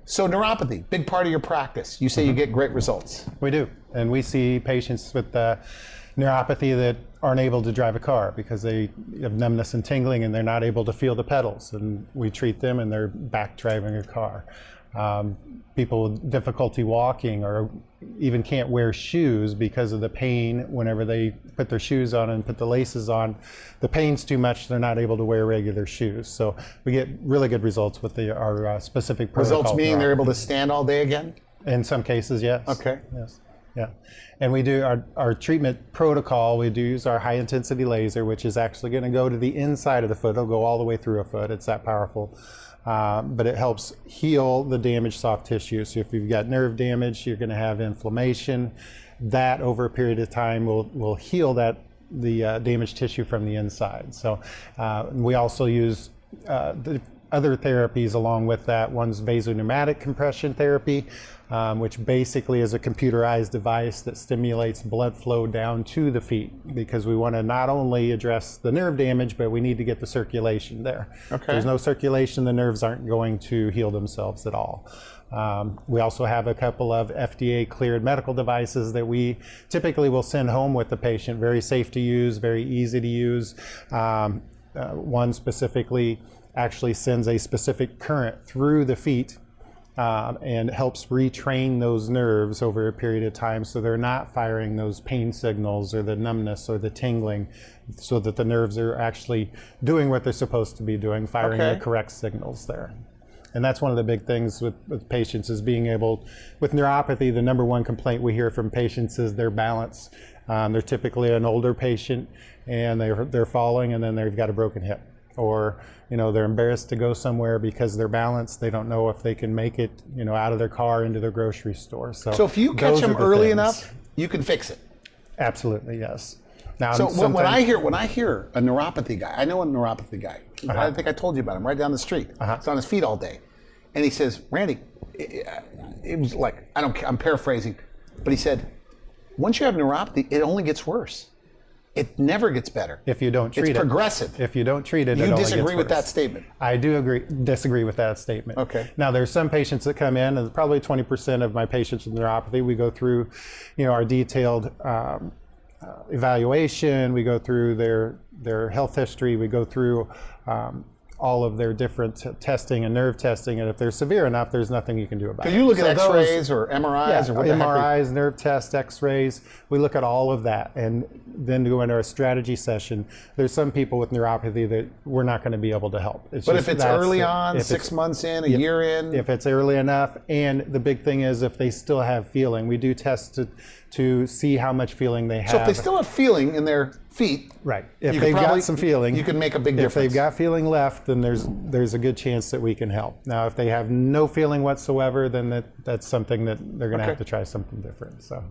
So neuropathy, big part of your practice. You say you get great results. We do, and we see patients with neuropathy that aren't able to drive a car because they have numbness and tingling and they're not able to feel the pedals, and we treat them and they're back driving a car. People with difficulty walking or even can't wear shoes because of the pain whenever they put their shoes on and put the laces on. The pain's too much, they're not able to wear regular shoes. So we get really good results with our specific protocol. Results meaning they're able to stand all day again? In some cases, yes. Okay. Yes. Yeah. And we do our treatment protocol, we do use our high intensity laser, which is actually going to go to the inside of the foot. It'll go all the way through a foot. It's that powerful. But it helps heal the damaged soft tissue. So if you've got nerve damage, you're going to have inflammation. That over a period of time will heal the damaged tissue from the inside. So we also use the other therapies along with that. One's Vasopneumatic compression therapy, which basically is a computerized device that stimulates blood flow down to the feet, because we want to not only address the nerve damage, but we need to get the circulation there. Okay. If there's no circulation, the nerves aren't going to heal themselves at all. We also have a couple of FDA cleared medical devices that we typically will send home with the patient. Very safe to use, very easy to use. One specifically actually sends a specific current through the feet and helps retrain those nerves over a period of time so they're not firing those pain signals or the numbness or the tingling, so that the nerves are actually doing what they're supposed to be doing, firing the correct signals there. And that's one of the big things with patients is being able, with neuropathy, the number one complaint we hear from patients is their balance. They're typically an older patient and they're falling and then they've got a broken hip. Or, they're embarrassed to go somewhere because they're balanced. They don't know if they can make it, out of their car into their grocery store. So if you catch them early enough, you can fix it. Absolutely, yes. Now, so when I hear a neuropathy guy, I know a neuropathy guy. I think I told you about him, right down the street. He's on his feet all day. And he says, Randy, it was like, I'm paraphrasing, but he said, once you have neuropathy, it only gets worse. It never gets better. If you don't treat it. It's progressive. If you don't treat it, you it only disagree gets with worse. that statement? I do disagree with that statement. Okay. Now, there's some patients that come in, and probably 20% of my patients with neuropathy, we go through, our detailed evaluation. We go through their health history. We go through all of their different testing and nerve testing, and if they're severe enough, there's nothing you can do about it. Because you look at X-rays or MRIs or what MRIs, nerve tests, X-rays. We look at all of that, and then go into our strategy session. There's some people with neuropathy that we're not going to be able to help. But if it's early on, 6 months in, a year in? If it's early enough, and the big thing is if they still have feeling. We do test to see how much feeling they have. So if they still have feeling in their feet, right? If they've got some feeling, you can make a big difference. If they've got feeling left, then there's a good chance that we can help. Now, if they have no feeling whatsoever, then that's something that they're going to have to try something different. So.